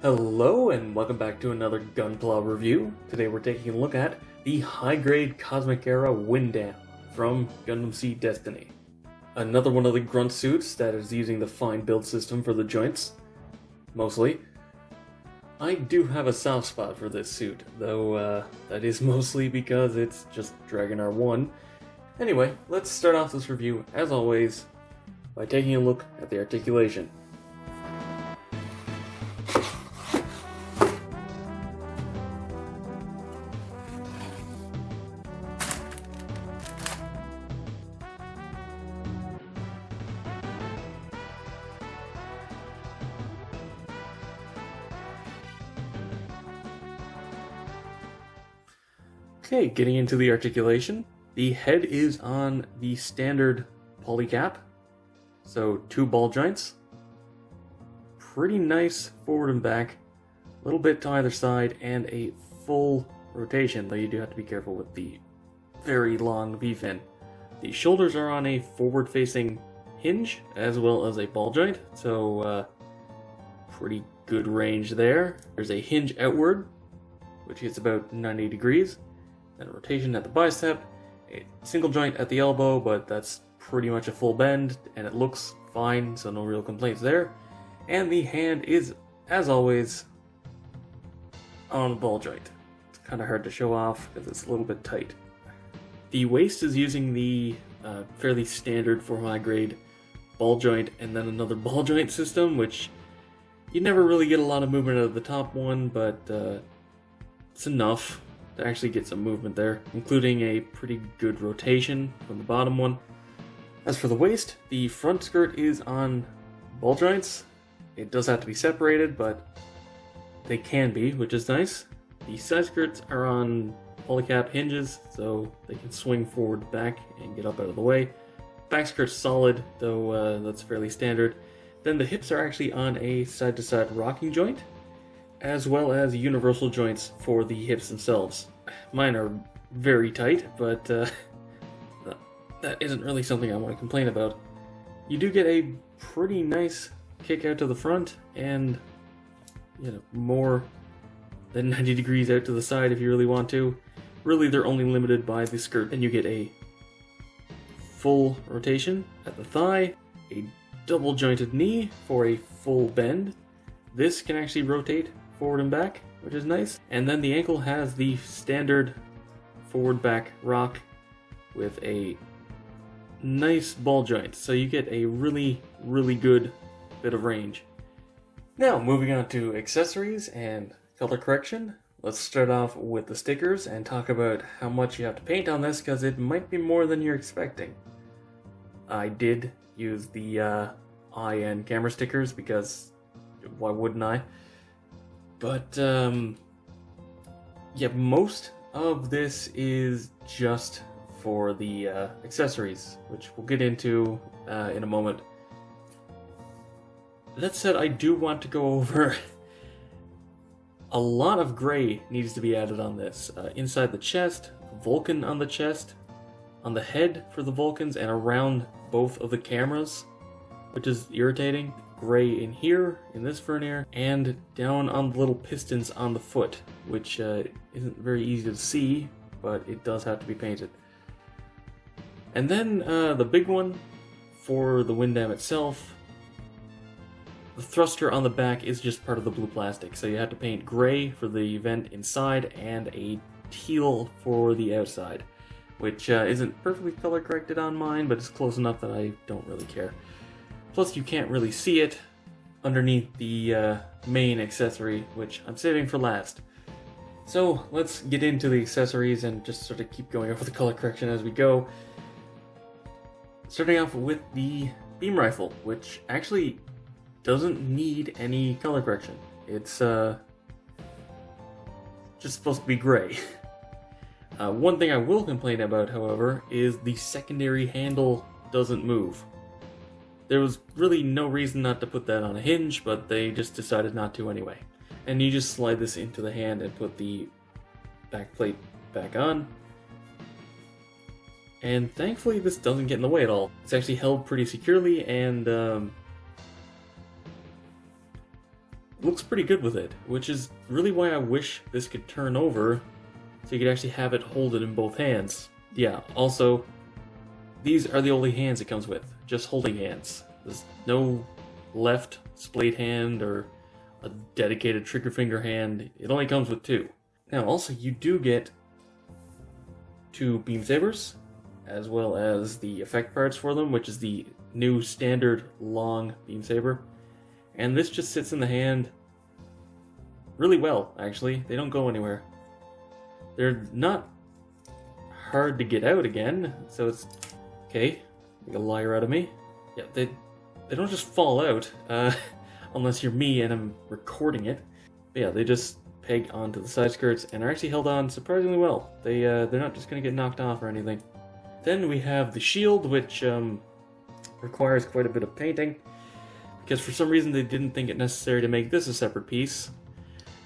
Hello and welcome back to another Gunpla review. Today we're taking a look at the high-grade Cosmic Era Windam from Gundam Seed Destiny. Another one of the grunt suits that is using the fine build system for the joints, mostly. I do have a soft spot for this suit, though that is mostly because it's just Dragon R1. Anyway, let's start off this review, as always, by taking a look at the articulation. Okay, getting into the articulation. The head is on the standard polycap, so 2 ball joints. Pretty nice forward and back, a little bit to either side, and a full rotation, though you do have to be careful with the very long V-fin. The shoulders are on a forward-facing hinge, as well as a ball joint, so pretty good range there. There's a hinge outward, which is about 90 degrees. Then a rotation at the bicep, a single joint at the elbow, but that's pretty much a full bend, and it looks fine, so no real complaints there. And the hand is, as always, on a ball joint. It's kind of hard to show off because it's a little bit tight. The waist is using the fairly standard for high grade ball joint and then another ball joint system, which you never really get a lot of movement out of the top one, but it's enough to actually get some movement there, including a pretty good rotation from the bottom one. As for the waist, the front skirt is on ball joints. It does have to be separated, but they can be, which is nice. The side skirts are on polycap hinges, so they can swing forward, back, and get up out of the way. Back skirt's solid, though that's fairly standard. Then the hips are actually on a side-to-side rocking joint, as well as universal joints for the hips themselves. Mine are very tight, but that isn't really something I want to complain about. You do get a pretty nice kick out to the front, and more than 90 degrees out to the side if you really want to. Really, they're only limited by the skirt, and you get a full rotation at the thigh, a double jointed knee for a full bend. This can actually rotate forward and back, which is nice. And then the ankle has the standard forward back rock with a nice ball joint, so you get a really good bit of range. Now moving on to accessories and color correction. Let's start off with the stickers and talk about how much you have to paint on this, because it might be more than you're expecting. I did use the eye and camera stickers because why wouldn't I? But, yeah, most of this is just for the accessories, which we'll get into in a moment. That said, I do want to go over a lot of gray needs to be added on this. Inside the chest, Vulcan on the chest, on the head for the Vulcans, and around both of the cameras, which is irritating. Gray in here, in this vernier, and down on the little pistons on the foot, which isn't very easy to see, but it does have to be painted. And then the big one for the Windam itself, the thruster on the back is just part of the blue plastic, so you have to paint gray for the vent inside and a teal for the outside, which isn't perfectly color corrected on mine, but it's close enough that I don't really care. Plus, you can't really see it underneath the main accessory, which I'm saving for last. So let's get into the accessories and just sort of keep going over the color correction as we go. Starting off with the beam rifle, which actually doesn't need any color correction. It's just supposed to be gray. One thing I will complain about, however, is the secondary handle doesn't move. There was really no reason not to put that on a hinge, but they just decided not to anyway. And you just slide this into the hand and put the back plate back on. And thankfully this doesn't get in the way at all. It's actually held pretty securely, and looks pretty good with it, which is really why I wish this could turn over so you could actually have it hold it in both hands. Yeah, also, these are the only hands it comes with, just holding hands. There's no left splayed hand or a dedicated trigger finger hand. It only comes with two. Now, also, you do get two beam sabers, as well as the effect parts for them, which is the new standard long beam saber. And this just sits in the hand really well, actually. They don't go anywhere. They're not hard to get out again, so it's okay. Make a liar out of me. Yeah, they don't just fall out, unless you're me and I'm recording it. But yeah, they just peg onto the side skirts and are actually held on surprisingly well. They're not just gonna get knocked off or anything. Then we have the shield, which requires quite a bit of painting, because for some reason they didn't think it necessary to make this a separate piece,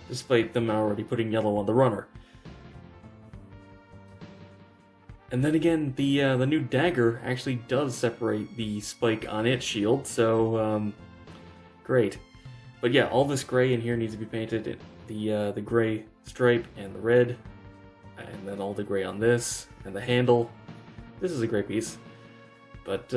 despite them already putting yellow on the runner. And then again, the new dagger actually does separate the spike on its shield, so great. But yeah, all this gray in here needs to be painted. The gray stripe and the red, and then all the gray on this, and the handle. This is a great piece. But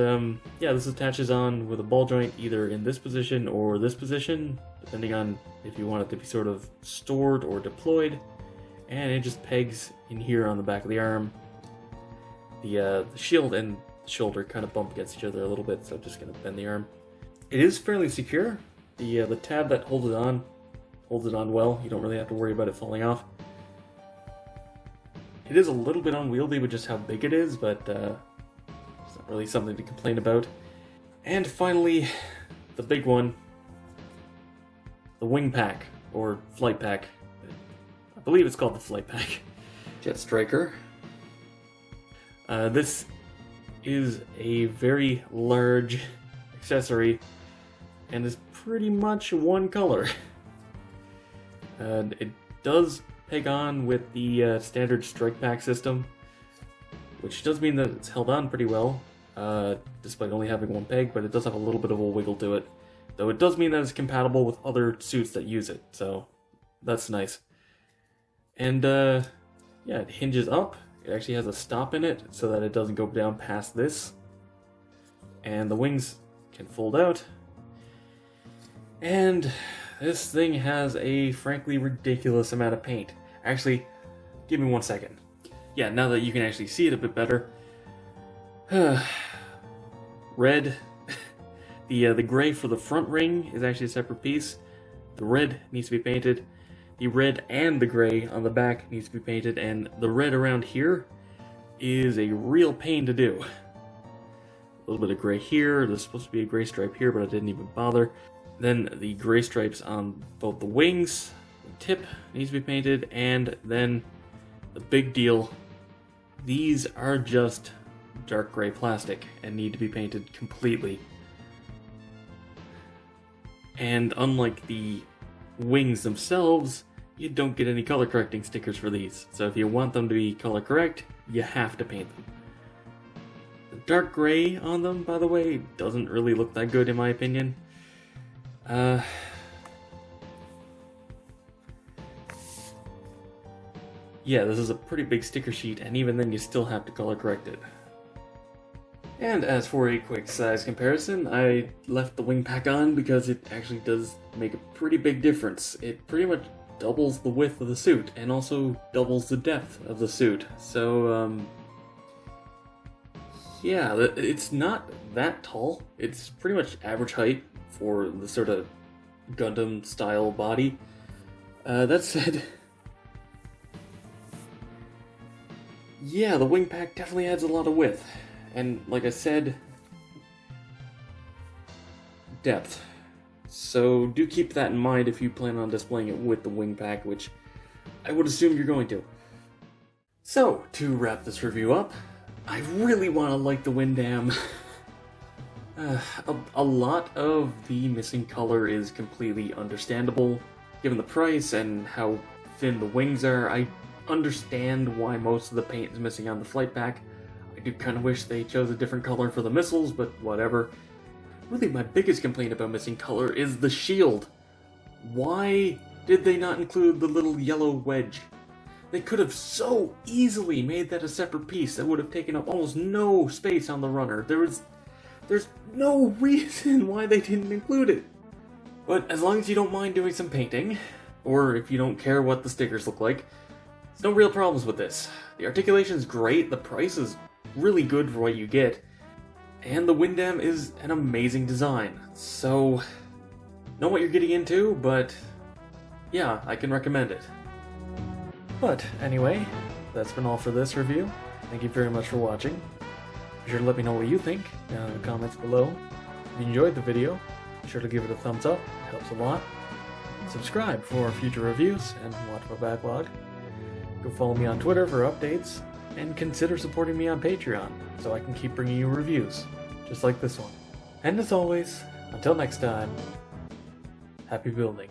yeah, this attaches on with a ball joint either in this position or this position, depending on if you want it to be sort of stored or deployed. And it just pegs in here on the back of the arm. The shield and shoulder kind of bump against each other a little bit, so I'm just going to bend the arm. It is fairly secure. The tab that holds it on well. You don't really have to worry about it falling off. It is a little bit unwieldy with just how big it is, but it's not really something to complain about. And finally, the big one, the wing pack, or flight pack. I believe it's called the flight pack. Jet Striker. This is a very large accessory and is pretty much one color. It does peg on with the standard strike pack system, which does mean that it's held on pretty well, despite only having one peg, but it does have a little bit of a wiggle to it. Though it does mean that it's compatible with other suits that use it, so that's nice. And yeah, it hinges up. It actually has a stop in it so that it doesn't go down past this. And the wings can fold out. And this thing has a frankly ridiculous amount of paint. Actually, give me 1 second. Yeah, now that you can actually see it a bit better. Red. The gray for the front ring is actually a separate piece. The red needs to be painted. The red and the gray on the back needs to be painted, and the red around here is a real pain to do. A little bit of gray here. There's supposed to be a gray stripe here, but I didn't even bother. Then the gray stripes on both the wings, the tip needs to be painted, and then the big deal, these are just dark gray plastic and need to be painted completely. And unlike the wings themselves, you don't get any color correcting stickers for these. So if you want them to be color correct, you have to paint them. The dark gray on them, by the way, doesn't really look that good in my opinion. Yeah, this is a pretty big sticker sheet, and even then you still have to color correct it. And as for a quick size comparison, I left the wing pack on because it actually does make a pretty big difference. It pretty much doubles the width of the suit, and also doubles the depth of the suit. So, yeah, it's not that tall. It's pretty much average height for the sort of Gundam-style body. That said, yeah, the wing pack definitely adds a lot of width. And like I said, depth. So do keep that in mind if you plan on displaying it with the wing pack, which I would assume you're going to. So, to wrap this review up, I really want to like the Windam. A lot of the missing color is completely understandable. Given the price and how thin the wings are, I understand why most of the paint is missing on the flight pack. I do kind of wish they chose a different color for the missiles, but whatever. Really, my biggest complaint about missing color is the shield. Why did they not include the little yellow wedge? They could have so easily made that a separate piece that would have taken up almost no space on the runner. There's no reason why they didn't include it. But as long as you don't mind doing some painting, or if you don't care what the stickers look like, there's no real problems with this. The articulation is great, the price is really good for what you get, and the Windam is an amazing design. So, know what you're getting into, but yeah, I can recommend it. But anyway, that's been all for this review. Thank you very much for watching. Be sure to let me know what you think down in the comments below. If you enjoyed the video, be sure to give it a thumbs up, it helps a lot. Subscribe for future reviews and watch my backlog. Go follow me on Twitter for updates, and consider supporting me on Patreon so I can keep bringing you reviews, just like this one. And as always, until next time, happy building.